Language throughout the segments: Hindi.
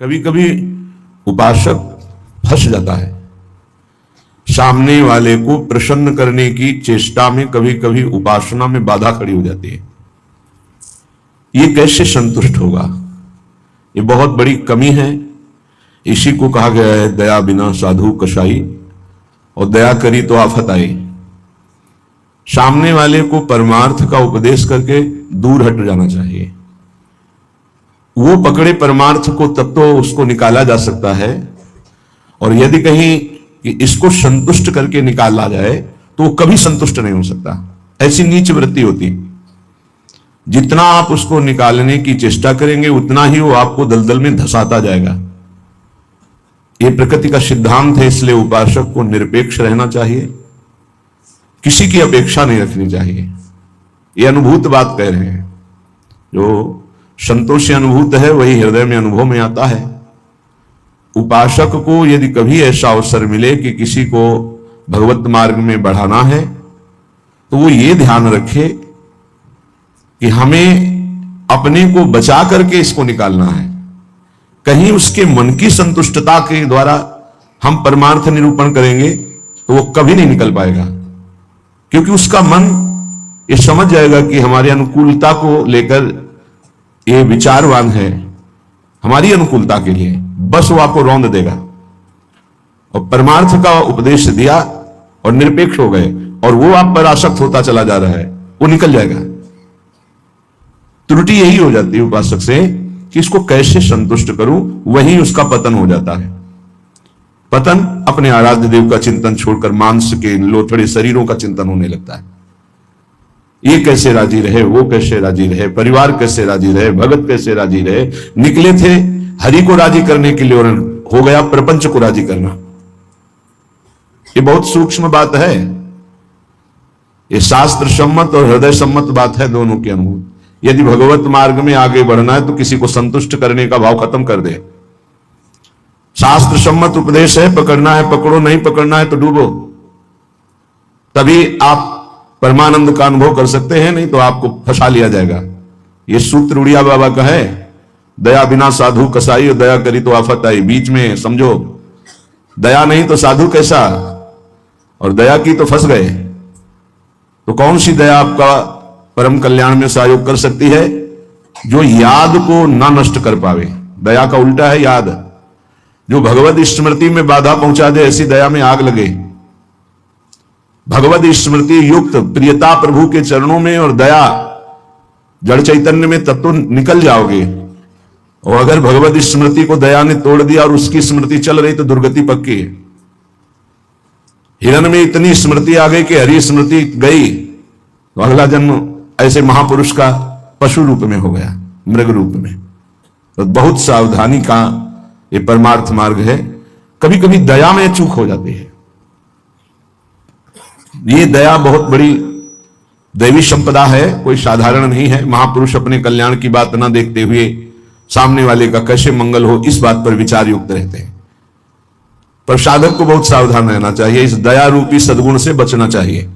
कभी कभी उपासक फंस जाता है। सामने वाले को प्रसन्न करने की चेष्टा में कभी कभी उपासना में बाधा खड़ी हो जाती है। ये कैसे संतुष्ट होगा? ये बहुत बड़ी कमी है। इसी को कहा गया है दया बिना साधु कसाई, और दया करी तो आफत आई। सामने वाले को परमार्थ का उपदेश करके दूर हट जाना चाहिए। वो पकड़े परमार्थ को तब तो उसको निकाला जा सकता है, और यदि कहीं कि इसको संतुष्ट करके निकाला जाए तो वो कभी संतुष्ट नहीं हो सकता। ऐसी नीच वृत्ति होती। जितना आप उसको निकालने की चेष्टा करेंगे उतना ही वो आपको दलदल में धंसाता जाएगा। ये प्रकृति का सिद्धांत है। इसलिए उपासक को निरपेक्ष रहना चाहिए, किसी की अपेक्षा नहीं रखनी चाहिए। ये अनुभूत बात कह रहे हैं। जो संतों से अनुभूत है वही हृदय में अनुभव में आता है। उपासक को यदि कभी ऐसा अवसर मिले कि किसी को भगवत मार्ग में बढ़ाना है तो वो ये ध्यान रखे कि हमें अपने को बचा करके इसको निकालना है। कहीं उसके मन की संतुष्टता के द्वारा हम परमार्थ निरूपण करेंगे तो वो कभी नहीं निकल पाएगा, क्योंकि उसका मन ये समझ जाएगा कि हमारी अनुकूलता को लेकर ये विचारवान है, हमारी अनुकूलता के लिए, बस वो आपको रौंद देगा। और परमार्थ का उपदेश दिया और निरपेक्ष हो गए और वो आप पर आसक्त होता चला जा रहा है, वो निकल जाएगा। त्रुटि यही हो जाती है उपासक से कि इसको कैसे संतुष्ट करूं, वही उसका पतन हो जाता है। पतन अपने आराध्य देव का चिंतन छोड़कर मांस के लोथड़े शरीरों का चिंतन होने लगता है। ये कैसे राजी रहे, वो कैसे राजी रहे, परिवार कैसे राजी रहे, भगत कैसे राजी रहे। निकले थे हरि को राजी करने के लिए और हो गया प्रपंच को राजी करना। ये बहुत सूक्ष्म बात है। ये शास्त्र सम्मत और हृदय सम्मत बात है, दोनों की अनुभूति। यदि भगवत मार्ग में आगे बढ़ना है तो किसी को संतुष्ट करने का भाव खत्म कर दे। शास्त्र सम्मत उपदेश है, पकड़ना है पकड़ो, नहीं पकड़ना है तो डूबो। तभी आप परमानंद का अनुभव कर सकते हैं, नहीं तो आपको फंसा लिया जाएगा। ये सूत्र उड़िया बाबा का है, दया बिना साधु कसाई और दया करी तो आफत आई। बीच में समझो, दया नहीं तो साधु कैसा, और दया की तो फंस गए। तो कौन सी दया आपका परम कल्याण में सहयोग कर सकती है? जो याद को ना नष्ट कर पावे। दया का उल्टा है याद। जो भगवत स्मृति में बाधा पहुंचा दे, ऐसी दया में आग लगे। भगवत स्मृति युक्त प्रियता प्रभु के चरणों में और दया जड़ चैतन्य में तब तो निकल जाओगे। और अगर भगवत स्मृति को दया ने तोड़ दिया और उसकी स्मृति चल रही तो दुर्गति पक्की है। हिरण में इतनी स्मृति आ गई कि हरि स्मृति गई तो अगला जन्म ऐसे महापुरुष का पशु रूप में हो गया, मृग रूप में। तो बहुत सावधानी का ये परमार्थ मार्ग है। कभी कभी दया में चूक हो जाती है। ये दया बहुत बड़ी दैवी संपदा है, कोई साधारण नहीं है। महापुरुष अपने कल्याण की बात ना देखते हुए सामने वाले का कैसे मंगल हो, इस बात पर विचार युक्त रहते हैं। पर साधक को बहुत सावधान रहना चाहिए। इस दया रूपी सद्गुण से बचना चाहिए।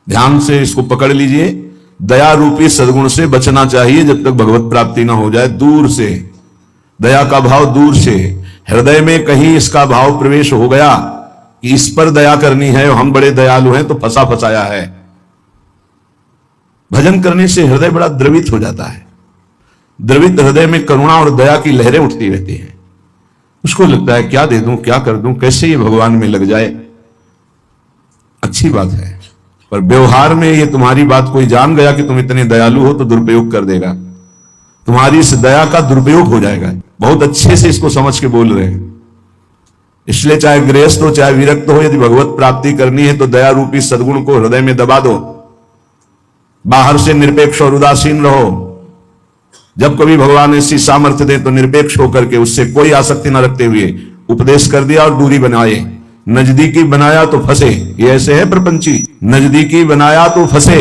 ध्यान से इसको पकड़ लीजिए। दया रूपी सद्गुण से बचना चाहिए जब तक भगवत प्राप्ति ना हो जाए। दूर से दया का भाव, दूर से हृदय में कहीं इसका भाव प्रवेश हो गया कि इस पर दया करनी है और हम बड़े दयालु हैं, तो फंसा फंसाया है। भजन करने से हृदय बड़ा द्रवित हो जाता है। द्रवित हृदय में करुणा और दया की लहरें उठती रहती हैं। उसको लगता है क्या दे दूं, क्या कर दूं, कैसे ये भगवान में लग जाए। अच्छी बात है, पर व्यवहार में ये तुम्हारी बात कोई जान गया कि तुम इतने दयालु हो तो दुरुपयोग कर देगा। तुम्हारी इस दया का दुरुपयोग हो जाएगा। बहुत अच्छे से इसको समझ के बोल रहे हैं। इसलिए चाहे गृहस्थ हो चाहे विरक्त हो, यदि भगवत प्राप्ति करनी है तो दया रूपी सद्गुण को हृदय में दबा दो। बाहर से निरपेक्ष और उदासीन रहो। जब कभी भगवान ऐसी सामर्थ्य दे तो निरपेक्ष होकर के उससे कोई आसक्ति न रखते हुए उपदेश कर दिया और दूरी बनाए। नजदीकी बनाया तो फंसे। ये ऐसे है प्रपंची, नजदीकी बनाया तो फंसे,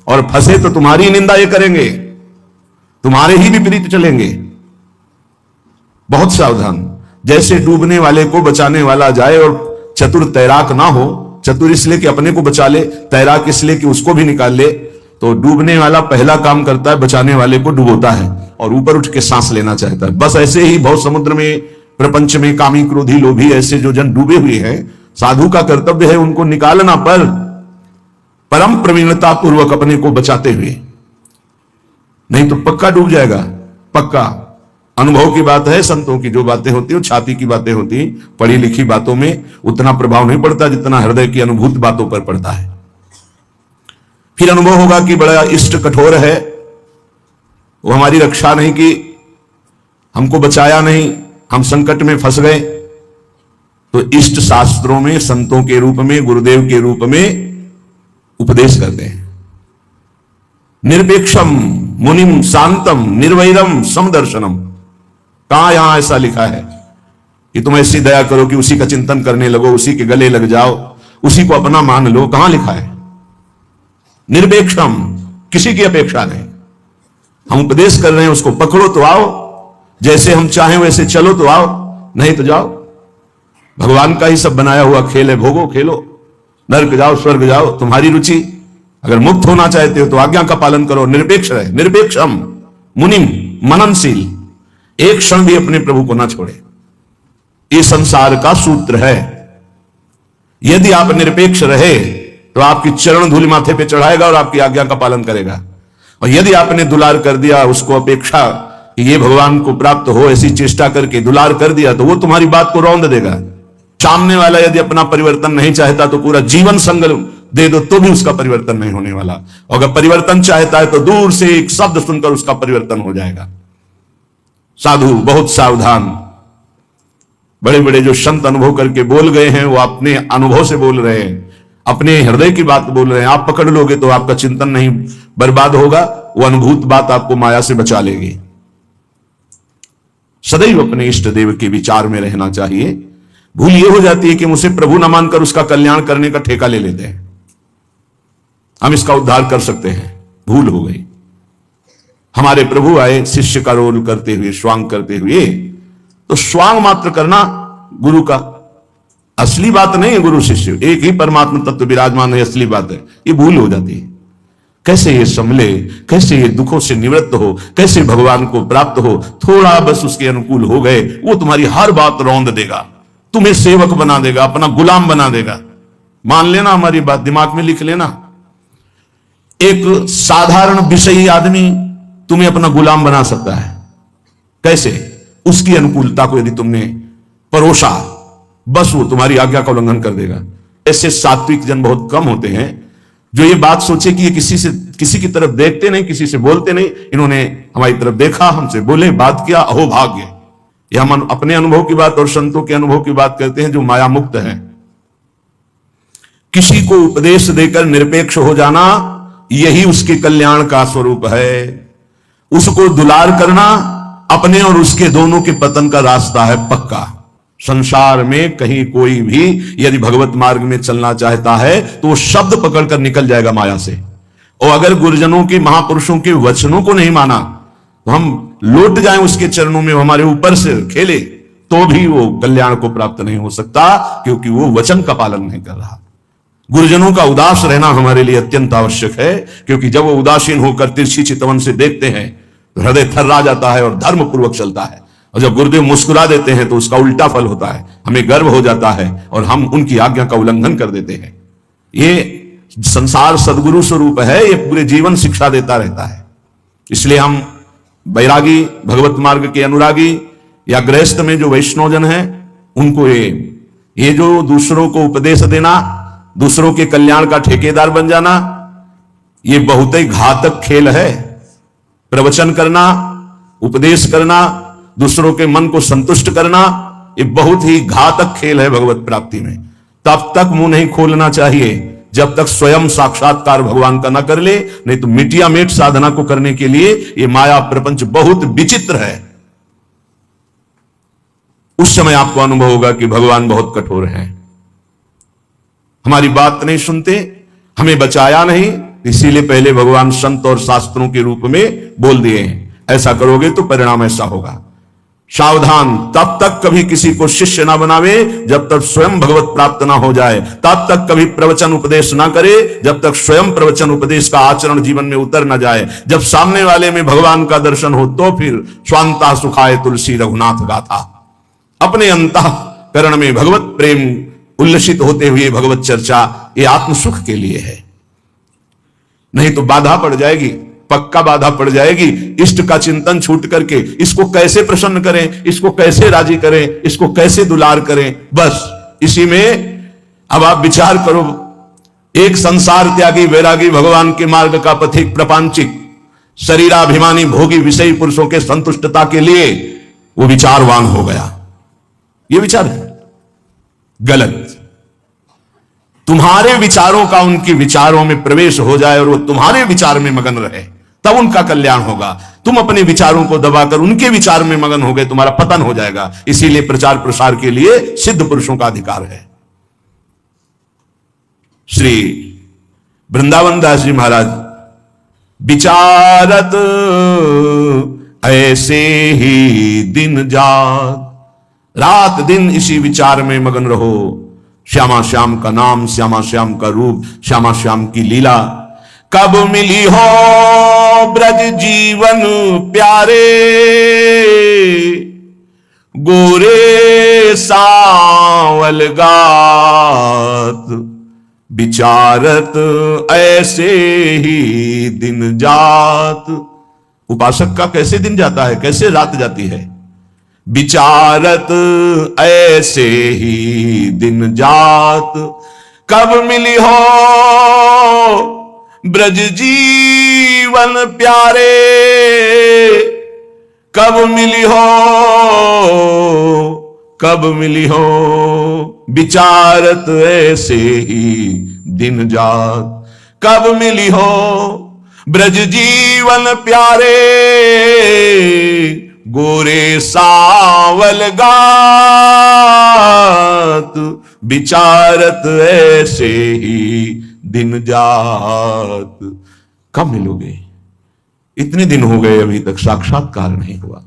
और फंसे तो तुम्हारी निंदा ये करेंगे, तुम्हारे ही विपरीत चलेंगे। बहुत सावधान। जैसे डूबने वाले को बचाने वाला जाए और चतुर तैराक ना हो। चतुर इसलिए कि अपने को बचा ले, तैराक इसलिए कि उसको भी निकाल ले। तो डूबने वाला पहला काम करता है, बचाने वाले को डुबोता है और ऊपर उठ के सांस लेना चाहता है। बस ऐसे ही भव समुद्र में, प्रपंच में कामी क्रोधी लोभी ऐसे जो जन डूबे हुए हैं, साधु का कर्तव्य है उनको निकालना, पर परम प्रवीणता पूर्वक अपने को बचाते हुए, नहीं तो पक्का डूब जाएगा। पक्का अनुभव की बात है, संतों की जो बातें होती है छाती की बातें होती, पढ़ी लिखी बातों में उतना प्रभाव नहीं पड़ता जितना हृदय की अनुभूत बातों पर पड़ता है। फिर अनुभव होगा कि बड़ा इष्ट कठोर है, वो हमारी रक्षा नहीं की, हमको बचाया नहीं, हम संकट में फंस गए। तो इष्ट शास्त्रों में संतों के रूप में, गुरुदेव के रूप में उपदेश करते हैं। निरपेक्षम मुनिम शांतम निर्वैरम समदर्शनम। कहां यहां ऐसा लिखा है कि तुम ऐसी दया करो कि उसी का चिंतन करने लगो, उसी के गले लग जाओ, उसी को अपना मान लो? कहां लिखा है? निरपेक्षम, किसी की अपेक्षा नहीं। हम उपदेश कर रहे हैं, उसको पकड़ो तो आओ, जैसे हम चाहें वैसे चलो तो आओ, नहीं तो जाओ। भगवान का ही सब बनाया हुआ खेल है, भोगो खेलो, नर्क जाओ स्वर्ग जाओ, तुम्हारी रुचि। अगर मुक्त होना चाहते हो तो आज्ञा का पालन करो, निरपेक्ष रहे। निरपेक्षम मुनिम, मननशील, एक क्षण भी अपने प्रभु को ना छोड़े। ये संसार का सूत्र है। यदि आप निरपेक्ष रहे तो आपकी चरण धूलि माथे पे चढ़ाएगा और आपकी आज्ञा का पालन करेगा। और यदि आपने दुलार कर दिया, उसको अपेक्षा कि ये भगवान को प्राप्त हो, ऐसी चेष्टा करके दुलार कर दिया, तो वो तुम्हारी बात को रौंद देगा। सामने वाला यदि अपना परिवर्तन नहीं चाहता तो पूरा जीवन संग दे दो तो भी उसका परिवर्तन नहीं होने वाला। और अगर परिवर्तन चाहता है तो दूर से एक शब्द सुनकर उसका परिवर्तन हो जाएगा। साधु बहुत सावधान। बड़े बड़े जो संत अनुभव करके बोल गए हैं, वो अपने अनुभव से बोल रहे हैं, अपने हृदय की बात बोल रहे हैं। आप पकड़ लोगे तो आपका चिंतन नहीं बर्बाद होगा, वो अनुभूत बात आपको माया से बचा लेगी। सदैव अपने इष्ट देव के विचार में रहना चाहिए। भूल ये हो जाती है कि मुझे प्रभु न मानकर उसका कल्याण करने का ठेका ले लेते हैं, हम इसका उद्धार कर सकते हैं। भूल हो गई। हमारे प्रभु आए शिष्य का रोल करते हुए, स्वांग करते हुए, तो स्वांग मात्र करना गुरु का असली बात नहीं है। गुरु शिष्य एक ही परमात्मा तत्व विराजमान है, असली बात है। ये भूल हो जाती है। कैसे ये संभले, कैसे ये दुखों से निवृत्त हो, कैसे भगवान को प्राप्त हो। थोड़ा बस उसके अनुकूल हो गए, वो तुम्हारी हर बात रौंद देगा, तुम्हें सेवक बना देगा, अपना गुलाम बना देगा। मान लेना हमारी बात, दिमाग में लिख लेना। एक साधारण विषयी आदमी तुम्हें अपना गुलाम बना सकता है। कैसे? उसकी अनुकूलता को यदि तुमने परोसा, बस वो तुम्हारी आज्ञा का उल्लंघन कर देगा। ऐसे सात्विक जन बहुत कम होते हैं जो ये बात सोचे कि ये किसी की तरफ देखते नहीं, किसी से बोलते नहीं। इन्होंने हमारी तरफ देखा, हमसे बोले, बात किया, अहो भाग्य। ये हम अपने अनुभव की बात और संतों के अनुभव की बात करते हैं जो माया मुक्त है। किसी को उपदेश देकर निरपेक्ष हो जाना, यही उसके कल्याण का स्वरूप है। उसको दुलार करना अपने और उसके दोनों के पतन का रास्ता है पक्का। संसार में कहीं कोई भी यदि भगवत मार्ग में चलना चाहता है तो वो शब्द पकड़कर निकल जाएगा माया से। और अगर गुरुजनों के, महापुरुषों के वचनों को नहीं माना तो हम लौट जाएं उसके चरणों में, हमारे ऊपर से खेले, तो भी वो कल्याण को प्राप्त नहीं हो सकता, क्योंकि वो वचन का पालन नहीं कर रहा। गुरुजनों का उदास रहना हमारे लिए अत्यंत आवश्यक है, क्योंकि जब वो उदासीन होकर तिरछी चितवन से देखते हैं तो हृदय थर्रा जाता है और धर्म पूर्वक चलता है। और जब गुरुदेव मुस्कुरा देते हैं तो उसका उल्टा फल होता है, हमें गर्व हो जाता है और हम उनकी आज्ञा का उल्लंघन कर देते हैं। ये संसार सदगुरु स्वरूप है, ये पूरे जीवन शिक्षा देता रहता है। इसलिए हम बैरागी, भगवत मार्ग के अनुरागी या गृहस्थ में जो वैष्णवजन है, उनको ये जो दूसरों को उपदेश देना, दूसरों के कल्याण का ठेकेदार बन जाना, ये बहुत ही घातक खेल है। प्रवचन करना, उपदेश करना, दूसरों के मन को संतुष्ट करना, ये बहुत ही घातक खेल है भगवत प्राप्ति में। तब तक मुंह नहीं खोलना चाहिए जब तक स्वयं साक्षात्कार भगवान का ना कर ले, नहीं तो मिटिया मेट साधना को करने के लिए ये माया प्रपंच बहुत विचित्र है। उस समय आपको अनुभव होगा कि भगवान बहुत कठोर है, हमारी बात नहीं सुनते, हमें बचाया नहीं, इसीलिए पहले भगवान संत और शास्त्रों के रूप में बोल दिए हैं, ऐसा करोगे तो परिणाम ऐसा होगा। सावधान, तब तक कभी किसी को शिष्य ना बनावे जब तक स्वयं भगवत प्राप्त ना हो जाए, तब तक कभी प्रवचन उपदेश ना करे जब तक स्वयं प्रवचन उपदेश का आचरण जीवन में उतर ना जाए। जब सामने वाले में भगवान का दर्शन हो तो फिर स्वांता सुखाए तुलसी रघुनाथ गाथा। अपने अंतःकरण में भगवत प्रेम उल्लसित होते हुए भगवत चर्चा, ये आत्म सुख के लिए है। नहीं तो बाधा पड़ जाएगी, पक्का बाधा पड़ जाएगी। इष्ट का चिंतन छूट करके इसको कैसे प्रसन्न करें, इसको कैसे राजी करें, इसको कैसे दुलार करें, बस इसी में अब आप विचार करो। एक संसार त्यागी वैरागी भगवान के मार्ग का पथिक प्रपंचिक शरीराभिमानी भोगी विषयी पुरुषों के संतुष्टता के लिए वो विचारवान हो गया। ये विचार गलत। तुम्हारे विचारों का उनके विचारों में प्रवेश हो जाए और वो तुम्हारे विचार में मगन रहे, तब उनका कल्याण होगा। तुम अपने विचारों को दबाकर उनके विचार में मगन हो गए, तुम्हारा पतन हो जाएगा। इसीलिए प्रचार प्रसार के लिए सिद्ध पुरुषों का अधिकार है। श्री वृंदावन दास जी महाराज, विचारत ऐसे ही दिन जात, रात दिन इसी विचार में मगन रहो। श्यामा श्याम का नाम, श्यामा श्याम का रूप, श्यामा श्याम की लीला। कब मिली हो ब्रज जीवन प्यारे, गोरे सांवल गात, विचारत ऐसे ही दिन जात। उपासक का कैसे दिन जाता है, कैसे रात जाती है? विचारत ऐसे ही दिन जात, कब मिली हो ब्रज जीवन प्यारे, कब मिली हो, कब मिली हो, विचारत ऐसे ही दिन जात, कब मिली हो ब्रज जीवन प्यारे, गोरे सांवल गात, विचारत ऐसे ही दिन जात। कब मिलोगे? इतने दिन हो गए अभी तक साक्षात्कार नहीं हुआ।